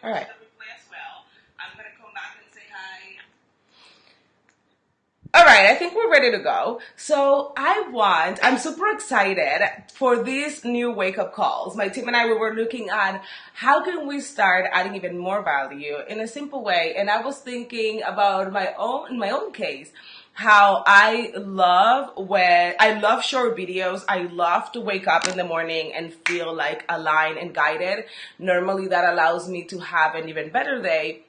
All right. As well. I'm going to come back and say hi. All right, I think we're ready to go. So I'm super excited for these new wake up calls. My team and I, we were looking at how can we start adding even more value in a simple way. And I was thinking about in my own case, how I love short videos. I love to wake up in the morning and feel like aligned and guided. Normally that allows me to have an even better day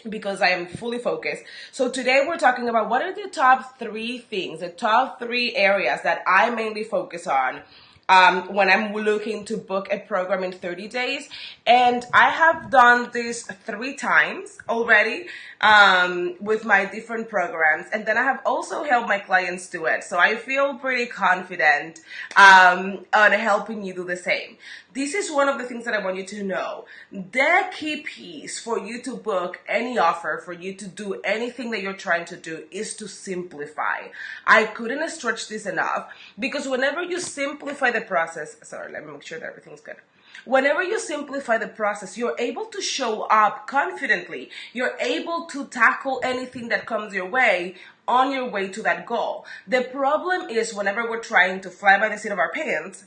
because I am fully focused. So today we're talking about what are the top three things, the top three areas that I mainly focus on when I'm looking to book a program in 30 days. And I have done this 3 times already with my different programs. And then I have also helped my clients do it. So I feel pretty confident on helping you do the same. This is one of the things that I want you to know. The key piece for you to book any offer, for you to do anything that you're trying to do, is to simplify. I couldn't stretch this enough, because whenever you simplify the process, sorry, let me make sure that everything's good. Whenever you simplify the process, you're able to show up confidently. You're able to tackle anything that comes your way on your way to that goal. The problem is whenever we're trying to fly by the seat of our pants,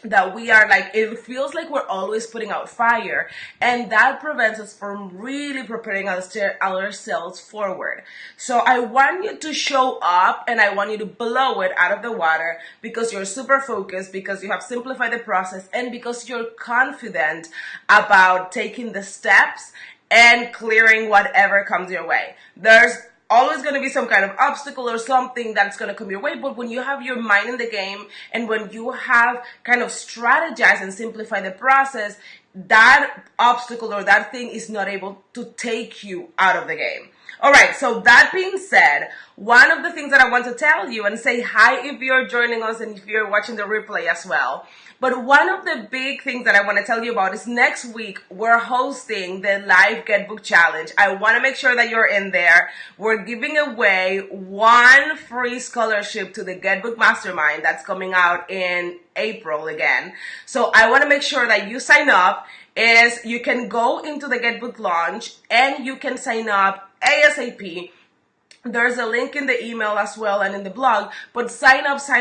that we are like, it feels like we're always putting out fire, and that prevents us from really preparing ourselves forward. So I want you to show up, and I want you to blow it out of the water, because you're super focused, because you have simplified the process, and because you're confident about taking the steps and clearing whatever comes your way. There's always going to be some kind of obstacle or something that's going to come your way. But when you have your mind in the game, and when you have kind of strategized and simplify the process, that obstacle or that thing is not able to take you out of the game. All right, so that being said, one of the things that I want to tell you, and say hi if you're joining us and if you're watching the replay as well, but one of the big things that I want to tell you about is next week we're hosting the live Get Book Challenge. I want to make sure that you're in there. We're giving away one free scholarship to the Get Book Mastermind that's coming out in April again. So I want to make sure that you sign up. You can go into the Get Book launch and you can sign up ASAP. There's a link in the email as well and in the blog, but sign up so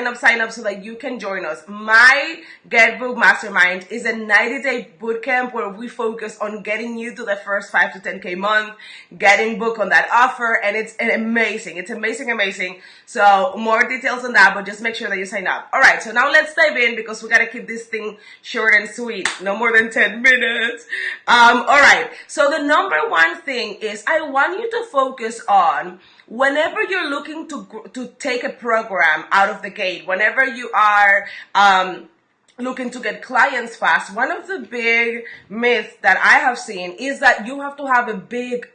that you can join us. My Get Book Mastermind is a 90-day bootcamp where we focus on getting you to the first 5 to 10K month, getting booked on that offer, and it's amazing. It's amazing. So more details on that, but just make sure that you sign up. All right, so now let's dive in, because we got to keep this thing short and sweet. No more than 10 minutes. All right, so the number one thing is I want you to focus on, whenever you're looking to take a program out of the gate, whenever you are looking to get clients fast, one of the big myths that I have seen is that you have to have a big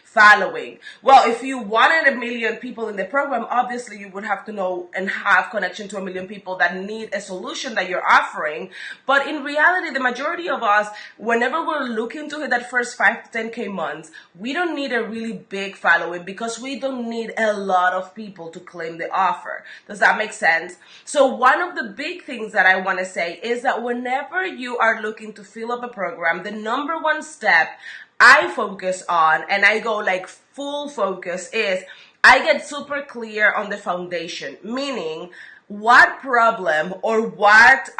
following. Well, if you wanted 1 million people in the program, obviously you would have to know and have connection to 1 million people that need a solution that you're offering. But in reality, the majority of us, whenever we're looking to hit that first 5 to 10K months, we don't need a really big following, because we don't need a lot of people to claim the offer. Does that make sense? So one of the big things that I want to say is that whenever you are looking to fill up a program, the number one step I focus on, and I go like full focus, is I get super clear on the foundation, meaning what problem or what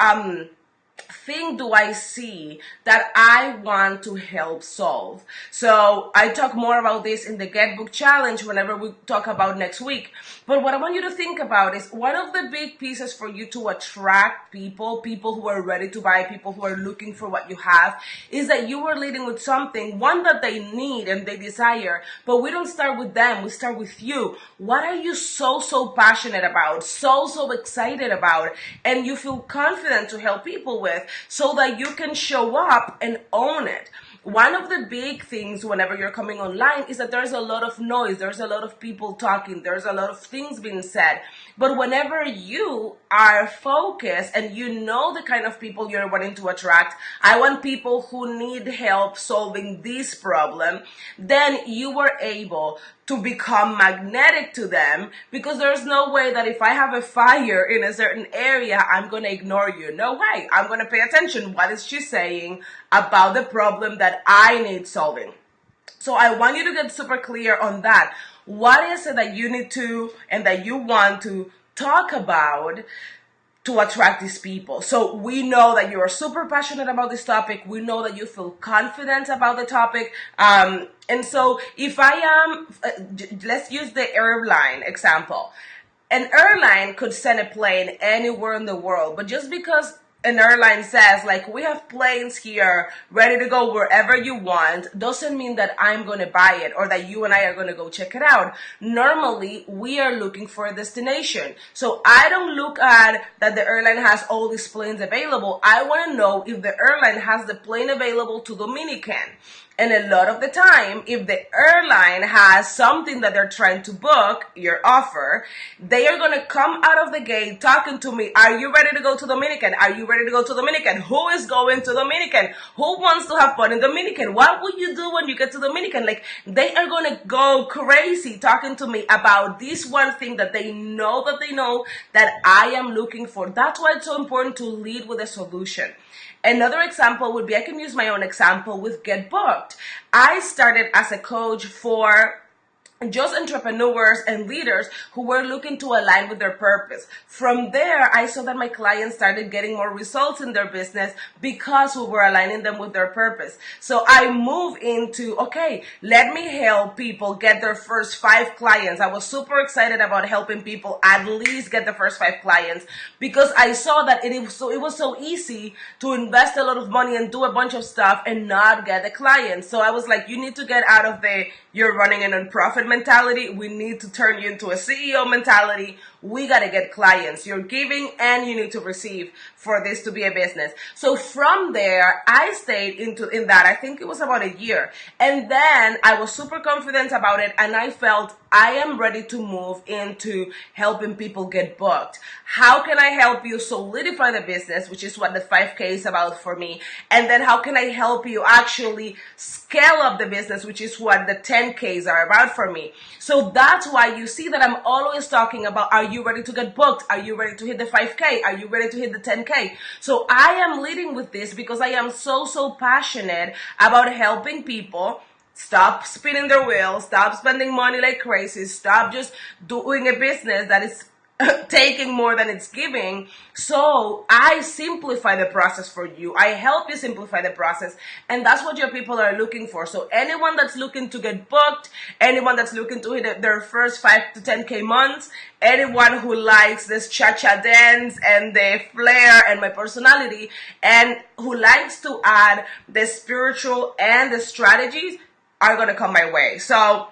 thing do I see that I want to help solve. So I talk more about this in the Get Book Challenge whenever we talk about next week. But what I want you to think about is one of the big pieces for you to attract people who are ready to buy, people who are looking for what you have, is that you are leading with something, one that they need and they desire, but we don't start with them, we start with you. What are you so passionate about, so excited about, and you feel confident to help people with, so that you can show up and own it? One of the big things whenever you're coming online is that there's a lot of noise, there's a lot of people talking, there's a lot of things being said. But whenever you are focused and you know the kind of people you're wanting to attract, I want people who need help solving this problem, then you were able to become magnetic to them, because there's no way that if I have a fire in a certain area, I'm going to ignore you. No way. I'm going to pay attention. What is she saying about the problem that I need solving? So I want you to get super clear on that. What is it that you need to and that you want to talk about to attract these people? So we know that you are super passionate about this topic. We know that you feel confident about the topic. And so if I am, let's use the airline example. An airline could send a plane anywhere in the world, but just because an airline says, like, we have planes here ready to go wherever you want, doesn't mean that I'm going to buy it or that you and I are going to go check it out. Normally, we are looking for a destination. So I don't look at that the airline has all these planes available. I want to know if the airline has the plane available to Dominican. And a lot of the time, if the airline has something that they're trying to book, your offer, they are going to come out of the gate talking to me. Are you ready to go to Dominican? Are you ready to go to Dominican? Who is going to Dominican? Who wants to have fun in Dominican? What will you do when you get to Dominican? Like, they are going to go crazy talking to me about this one thing that they know that I am looking for. That's why it's so important to lead with a solution. Another example would be, I can use my own example with Get Booked. I started as a coach for just entrepreneurs and leaders who were looking to align with their purpose. From there, I saw that my clients started getting more results in their business because we were aligning them with their purpose. So I moved into, okay, let me help people get their first 5 clients. I was super excited about helping people at least get the first 5 clients, because I saw that it was so easy to invest a lot of money and do a bunch of stuff and not get the clients. So I was like, you need to get out of the you're running a nonprofit mentality. We need to turn you into a CEO mentality. We got to get clients. You're giving and you need to receive for this to be a business. So from there, I stayed in that. I think it was about a year. And then I was super confident about it. And I felt I am ready to move into helping people get booked. How can I help you solidify the business, which is what the 5K is about for me? And then how can I help you actually scale up the business, which is what the 10Ks are about for me? So that's why you see that I'm always talking about, are you ready to get booked? Are you ready to hit the 5K? Are you ready to hit the 10K? So I am leading with this because I am so passionate about helping people stop spinning their wheels, stop spending money like crazy, stop just doing a business that is taking more than it's giving. So I simplify the process for you. I help you simplify the process. And that's what your people are looking for. So anyone that's looking to get booked, anyone that's looking to hit their first 5 to 10K months, anyone who likes this cha-cha dance and the flair and my personality, and who likes to add the spiritual and the strategies, are going to come my way. So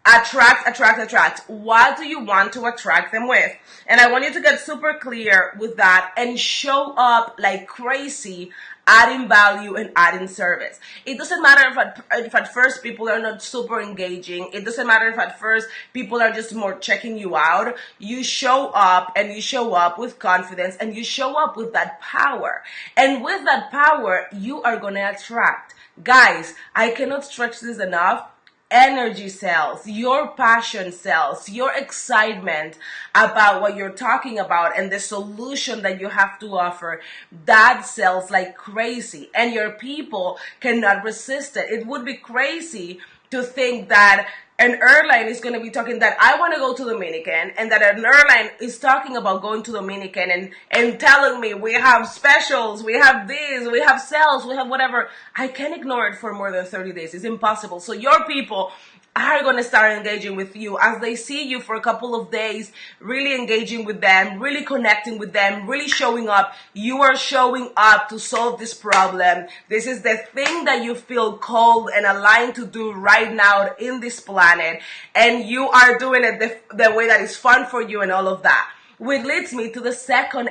attract. What do you want to attract them with? And I want you to get super clear with that and show up like crazy, adding value and adding service. It doesn't matter if at first people are not super engaging. It doesn't matter if at first people are just more checking you out. You show up, and you show up with confidence, and you show up with that power. And with that power, you are going to attract. Guys, I cannot stretch this enough. Energy sells, your passion sells, your excitement about what you're talking about and the solution that you have to offer, that sells like crazy, and your people cannot resist it. It would be crazy to think that an airline is going to be talking that I want to go to Dominican, and that an airline is talking about going to Dominican and telling me we have specials, we have this, we have sales, we have whatever. I can't ignore it for more than 30 days. It's impossible. So your people are going to start engaging with you as they see you for a couple of days, really engaging with them, really connecting with them, really showing up. You are showing up to solve this problem. This is the thing that you feel called and aligned to do right now in this planet, and you are doing it the way that is fun for you and all of that. Which leads me to the second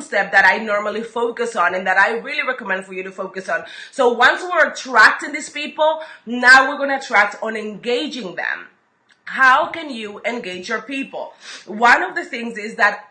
step that I normally focus on, and that I really recommend for you to focus on. So once we're attracting these people, now we're going to attract on engaging them. How can you engage your people? One of the things is that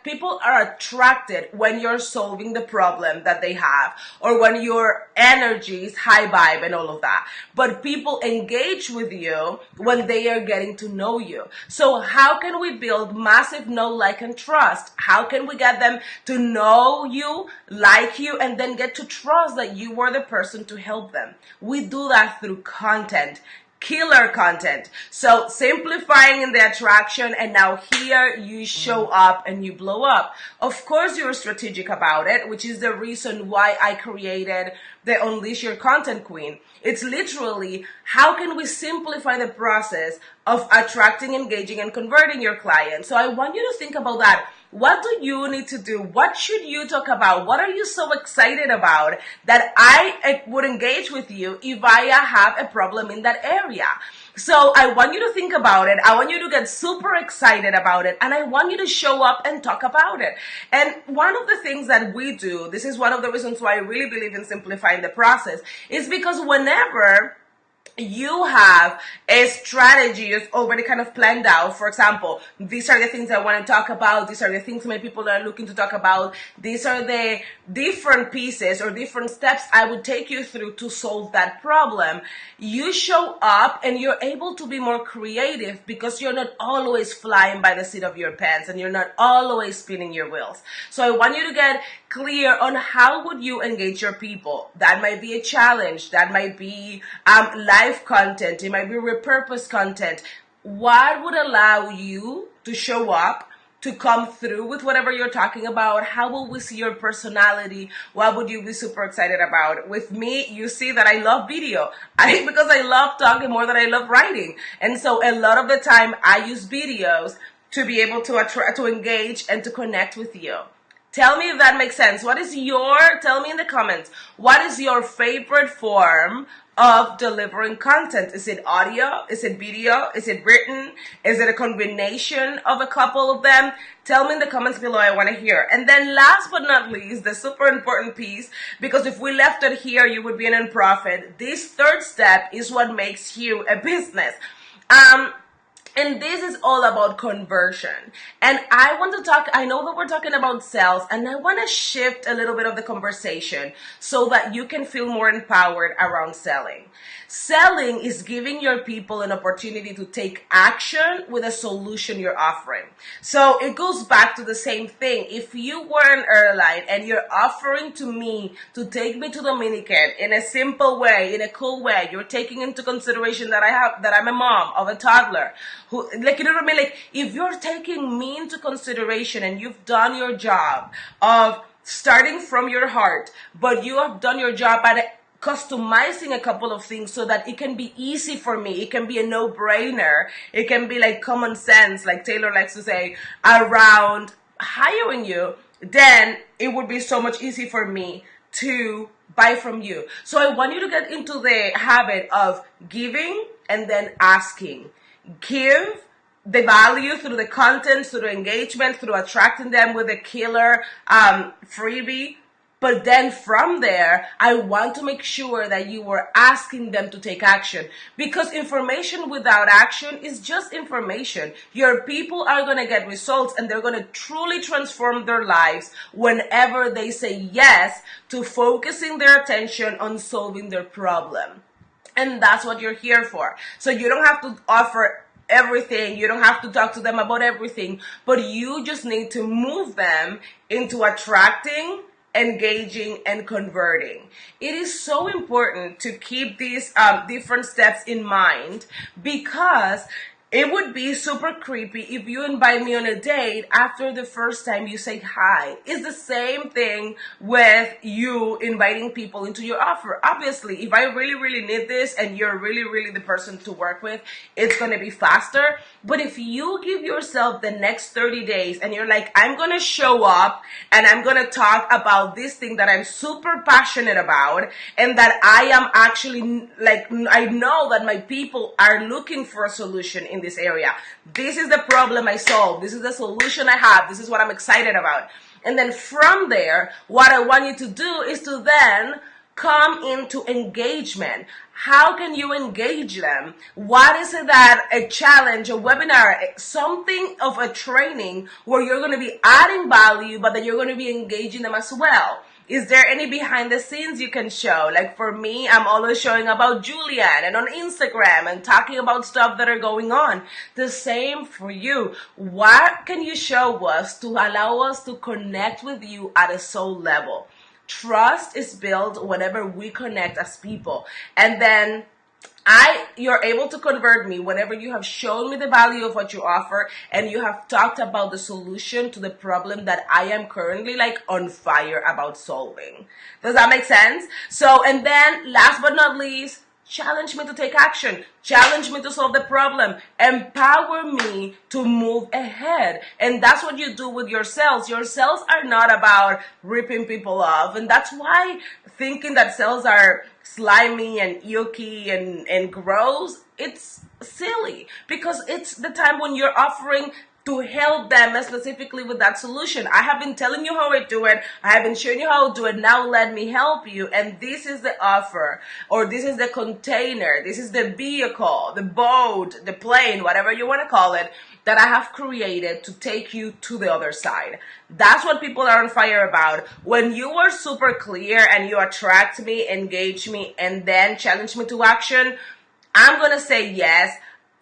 people are attracted when you're solving the problem that they have, or when your energy is high vibe and all of that. But people engage with you when they are getting to know you. So how can we build massive know, like, and trust? How can we get them to know you, like you, and then get to trust that you were the person to help them? We do that through content. Killer content. So simplifying in the attraction, and now here you show up and you blow up. Of course you're strategic about it, which is the reason why I created the Unleash Your Content Queen. It's literally, how can we simplify the process of attracting, engaging, and converting your clients? So I want you to think about that. What do you need to do? What should you talk about? What are you so excited about that I would engage with you if I have a problem in that area? So I want you to think about it. I want you to get super excited about it. And I want you to show up and talk about it. And one of the things that we do, this is one of the reasons why I really believe in simplifying the process, is because whenever you have a strategy is already kind of planned out. For example, these are the things I want to talk about. These are the things my people are looking to talk about. These are the different pieces or different steps I would take you through to solve that problem. You show up and you're able to be more creative because you're not always flying by the seat of your pants and you're not always spinning your wheels. So I want you to get clear on how would you engage your people. That might be a challenge. That might be live content. It might be repurposed content. What would allow you to show up, to come through with whatever you're talking about? How will we see your personality? What would you be super excited about? With me, you see that I love video. Because I love talking more than I love writing. And so a lot of the time I use videos to be able to engage and to connect with you. Tell me if that makes sense. Tell me in the comments, what is your favorite form of delivering content? Is it audio? Is it video? Is it written? Is it a combination of a couple of them? Tell me in the comments below. I want to hear. And then last but not least, the super important piece, because if we left it here, you would be a nonprofit. This third step is what makes you a business. And this is all about conversion. And I know that we're talking about sales, and I want to shift a little bit of the conversation so that you can feel more empowered around selling. Selling is giving your people an opportunity to take action with a solution you're offering. So it goes back to the same thing. If you were an airline and you're offering to me to take me to Dominican in a simple way, in a cool way, you're taking into consideration that I'm a mom of a toddler who, like, you know what I mean? Like, if you're taking me into consideration and you've done your job of starting from your heart, but you have done your job at customizing a couple of things so that it can be easy for me. It can be a no-brainer. It can be like common sense, like Taylor likes to say, around hiring you. Then it would be so much easier for me to buy from you. So I want you to get into the habit of giving and then asking. Give the value through the content, through the engagement, through attracting them with a killer freebie. But then from there, I want to make sure that you are asking them to take action, because information without action is just information. Your people are going to get results, and they're going to truly transform their lives whenever they say yes to focusing their attention on solving their problem. And that's what you're here for. So you don't have to offer everything. You don't have to talk to them about everything, but you just need to move them into attracting, engaging, and converting. It is so important to keep these different steps in mind, because it would be super creepy if you invite me on a date after the first time you say hi. It's the same thing with you inviting people into your offer. Obviously, if I really, really need this and you're really, really the person to work with, it's going to be faster. But if you give yourself the next 30 days and you're like, I'm going to show up and I'm going to talk about this thing that I'm super passionate about, and that I am actually, like, I know that my people are looking for a solution in this area. This is the problem I solve. This is the solution I have. This is what I'm excited about. And then from there, what I want you to do is to then come into engagement. How can you engage them? What is it that a challenge, a webinar, something of a training where you're going to be adding value, but that you're going to be engaging them as well? Is there any behind the scenes you can show? Like for me, I'm always showing about Julian and on Instagram and talking about stuff that are going on. The same for you. What can you show us to allow us to connect with you at a soul level? Trust is built whenever we connect as people. And then you're able to convert me whenever you have shown me the value of what you offer and you have talked about the solution to the problem that I am currently like on fire about solving. Does that make sense? So, and then last but not least, challenge me to take action. Challenge me to solve the problem. Empower me to move ahead. And that's what you do with your sales. Your sales are not about ripping people off. And that's why thinking that sales are slimy and yucky and gross, it's silly. Because it's the time when you're offering to help them specifically with that solution. I have been telling you how I do it. I have been showing you how to do it. Now let me help you. And this is the offer, or this is the container. This is the vehicle, the boat, the plane, whatever you want to call it, that I have created to take you to the other side. That's what people are on fire about. When you are super clear and you attract me, engage me, and then challenge me to action, I'm going to say yes.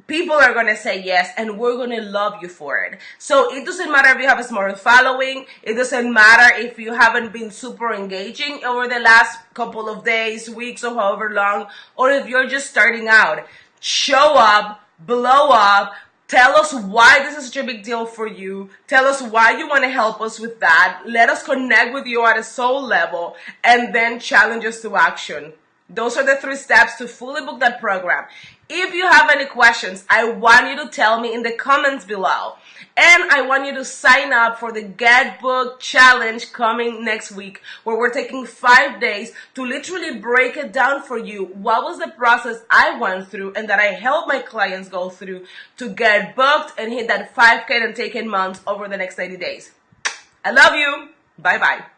People are going to say yes, and we're going to love you for it. So it doesn't matter if you have a small following. It doesn't matter if you haven't been super engaging over the last couple of days, weeks, or however long, or if you're just starting out. Show up, blow up. Tell us why this is such a big deal for you. Tell us why you want to help us with that. Let us connect with you at a soul level, and then challenge us to action. Those are the 3 steps to fully book that program. If you have any questions, I want you to tell me in the comments below. And I want you to sign up for the Get Booked Challenge coming next week, where we're taking 5 days to literally break it down for you. What was the process I went through and that I help my clients go through to get booked and hit that 5K and take in months over the next 90 days. I love you. Bye-bye.